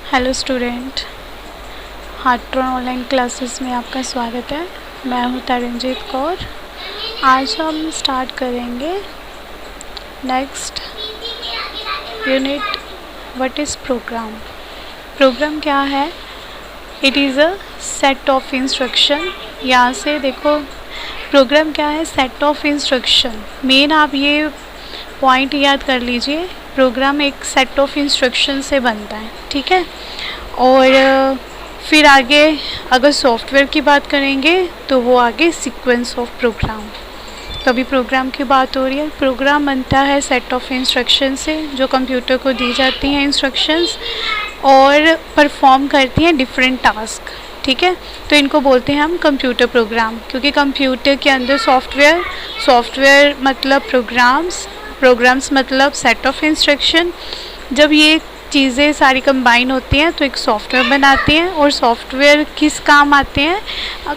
Hello student, Hartron online classes में आपका स्वागत है। मैं हूं तरनजीत कौर। आज हम स्टार्ट करेंगे next unit, what is program. Program क्या है? It is a set of instruction. यहाँ से देखो, प्रोग्राम क्या है? Set of instruction. मेन आप ये पॉइंट याद कर लीजिए, प्रोग्राम एक सेट ऑफ इंस्ट्रक्शन से बनता है, ठीक है। और फिर आगे अगर सॉफ्टवेयर की बात करेंगे तो वो आगे सीक्वेंस ऑफ प्रोग्राम। तो अभी प्रोग्राम की बात हो रही है। प्रोग्राम बनता है सेट ऑफ इंस्ट्रक्शन से, जो कंप्यूटर को दी जाती हैं इंस्ट्रक्शंस और परफॉर्म करती हैं डिफरेंट टास्क, ठीक है। तो इनको बोलते हैं हम कंप्यूटर प्रोग्राम, क्योंकि कंप्यूटर के अंदर सॉफ्टवेयर मतलब प्रोग्राम्स मतलब सेट ऑफ इंस्ट्रक्शन। जब ये चीज़ें सारी कंबाइन होती हैं तो एक सॉफ्टवेयर बनाती हैं। और सॉफ्टवेयर किस काम आते हैं?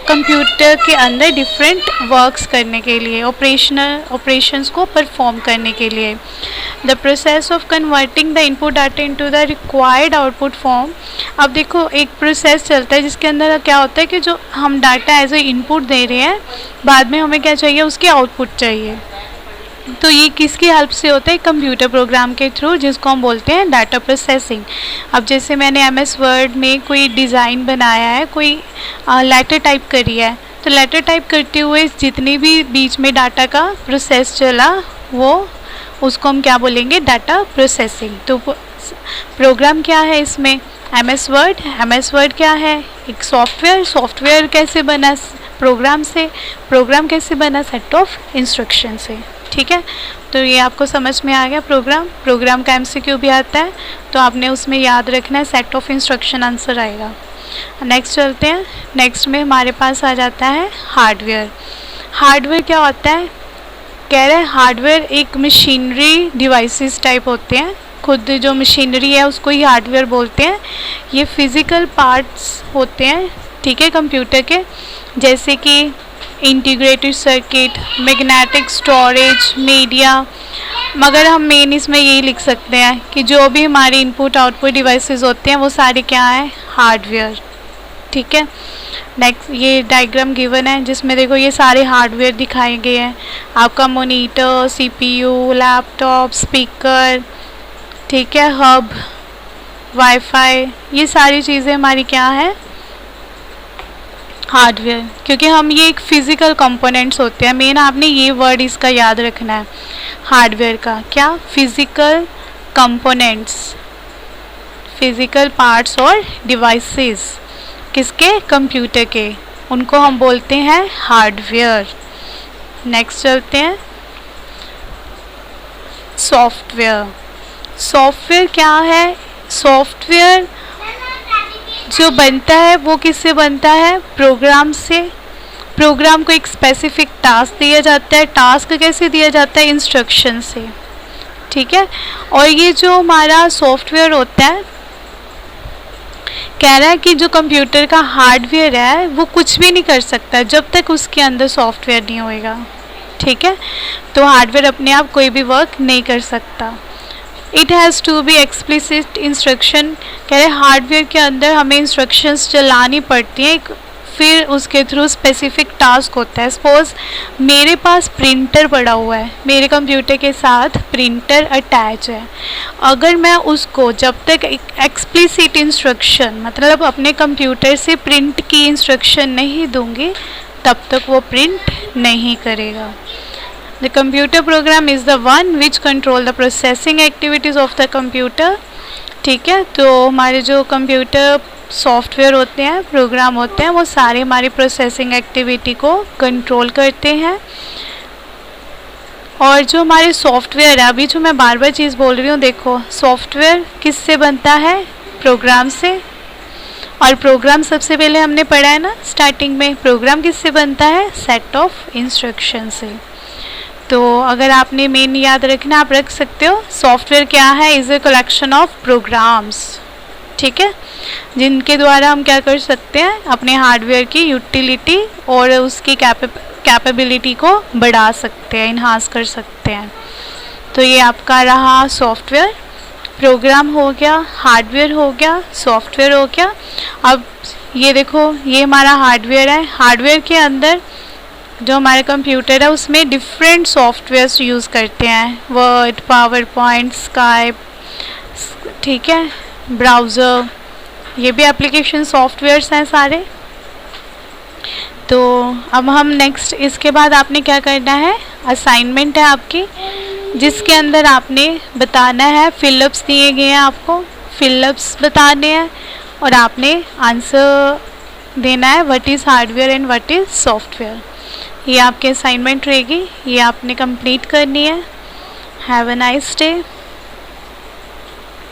कंप्यूटर के अंदर डिफरेंट वर्क्स करने के लिए, ऑपरेशंस को परफॉर्म करने के लिए। The process of converting the input data into the required output form. अब देखो, एक प्रोसेस चलता है जिसके अंदर क्या होता है कि जो हम डाटा एज ए इनपुट दे रहे हैं, बाद में हमें क्या चाहिए? उसकी आउटपुट चाहिए। तो ये किसकी हेल्प से होता है? कंप्यूटर प्रोग्राम के थ्रू, जिसको हम बोलते हैं डाटा प्रोसेसिंग। अब जैसे मैंने MS वर्ड में कोई डिज़ाइन बनाया है, कोई लेटर टाइप करी है, तो लेटर टाइप करते हुए जितनी भी बीच में डाटा का प्रोसेस चला, वो उसको हम क्या बोलेंगे? Data processing. तो प्रोग्राम क्या है इसमें? MS वर्ड क्या है? एक सॉफ्टवेयर कैसे बना? प्रोग्राम से। प्रोग्राम कैसे बना? सेट ऑफ इंस्ट्रक्शन से, ठीक है। तो ये आपको समझ में आ गया। प्रोग्राम का MCQ भी आता है, तो आपने उसमें याद रखना है, सेट ऑफ इंस्ट्रक्शन आंसर आएगा। नेक्स्ट चलते हैं। नेक्स्ट में हमारे पास आ जाता है हार्डवेयर क्या होता है? कह रहे हैं हार्डवेयर एक मशीनरी डिवाइसेस टाइप होते हैं। खुद जो मशीनरी है उसको ही हार्डवेयर बोलते हैं। ये फिज़िकल पार्ट्स होते हैं, ठीक है, कंप्यूटर के, जैसे कि integrated circuit, magnetic storage, media. मगर हम मेन इसमें यही लिख सकते हैं कि जो भी हमारे इनपुट आउटपुट डिवाइसेस होते हैं वो सारे क्या हैं? हार्डवेयर, ठीक है। नेक्स्ट ये डायग्राम गिवन है जिसमें देखो ये सारे हार्डवेयर दिखाए गए हैं। आपका मॉनिटर, CPU, लैपटॉप, स्पीकर, ठीक है, हब, वाईफाई, ये सारी चीज़ें हमारी क्या है? हार्डवेयर। क्योंकि हम ये एक फिज़िकल कंपोनेंट्स होते हैं। मेन आपने ये वर्ड इसका याद रखना है, हार्डवेयर का क्या? फिज़िकल कंपोनेंट्स, फिज़िकल पार्ट्स और डिवाइसेस किसके? कंप्यूटर के, उनको हम बोलते हैं हार्डवेयर। नेक्स्ट चलते हैं सॉफ्टवेयर क्या है? सॉफ्टवेयर जो बनता है वो किससे बनता है? प्रोग्राम से। प्रोग्राम को एक स्पेसिफिक टास्क दिया जाता है। टास्क कैसे दिया जाता है? इंस्ट्रक्शन से, ठीक है। और ये जो हमारा सॉफ्टवेयर होता है, कह रहा है कि जो कंप्यूटर का हार्डवेयर है वो कुछ भी नहीं कर सकता जब तक उसके अंदर सॉफ्टवेयर नहीं होएगा, ठीक है। तो हार्डवेयर अपने आप कोई भी वर्क नहीं कर सकता। It has to be explicit instruction. कह रहे हार्डवेयर के अंदर हमें इंस्ट्रक्शंस चलानी पड़ती हैं, फिर उसके थ्रू स्पेसिफिक टास्क होता है। सपोज मेरे पास प्रिंटर पड़ा हुआ है, मेरे कंप्यूटर के साथ प्रिंटर अटैच है। अगर मैं उसको जब तक एक्सप्लिसिट इंस्ट्रक्शन मतलब अपने कंप्यूटर से प्रिंट की इंस्ट्रक्शन नहीं दूंगी, तब तक वो प्रिंट नहीं करेगा। The computer program is the one which control the processing activities of the computer, ठीक है। तो हमारे जो कंप्यूटर सॉफ्टवेयर होते हैं, प्रोग्राम होते हैं, वो सारे हमारी प्रोसेसिंग एक्टिविटी को कंट्रोल करते हैं। और जो हमारे सॉफ्टवेयर है, अभी जो मैं बार बार चीज़ बोल रही हूँ, देखो सॉफ्टवेयर किससे बनता है? प्रोग्राम से। और प्रोग्राम सबसे पहले हमने पढ़ा है ना स्टार्टिंग में, प्रोग्राम किससे बनता है? सेट ऑफ इंस्ट्रक्शन से। तो अगर आपने मेन याद रखना, आप रख सकते हो। सॉफ्टवेयर क्या है? Is a collection of programs, ठीक है, जिनके द्वारा हम क्या कर सकते हैं? अपने हार्डवेयर की यूटिलिटी और उसकी कैपेबिलिटी को बढ़ा सकते हैं, इन्हांस कर सकते हैं। तो ये आपका रहा सॉफ्टवेयर। प्रोग्राम हो गया, हार्डवेयर हो गया, सॉफ्टवेयर हो गया। अब ये देखो, ये हमारा हार्डवेयर है। हार्डवेयर के अंदर जो हमारा कंप्यूटर है उसमें डिफरेंट सॉफ्टवेयर्स यूज़ करते हैं, वर्ड, पावर पॉइंट, स्काइप, ठीक है, ब्राउज़र, ये भी एप्लीकेशन सॉफ्टवेयर्स हैं सारे। तो अब हम नेक्स्ट, इसके बाद आपने क्या करना है, असाइनमेंट है आपकी, जिसके अंदर आपने बताना है, फिलअप्स दिए गए हैं आपको, फिलअप्स बताने हैं और आपने आंसर देना है what is hardware and what is software. ये आपकी असाइनमेंट रहेगी, ये आपने कंप्लीट करनी है। Have a nice day.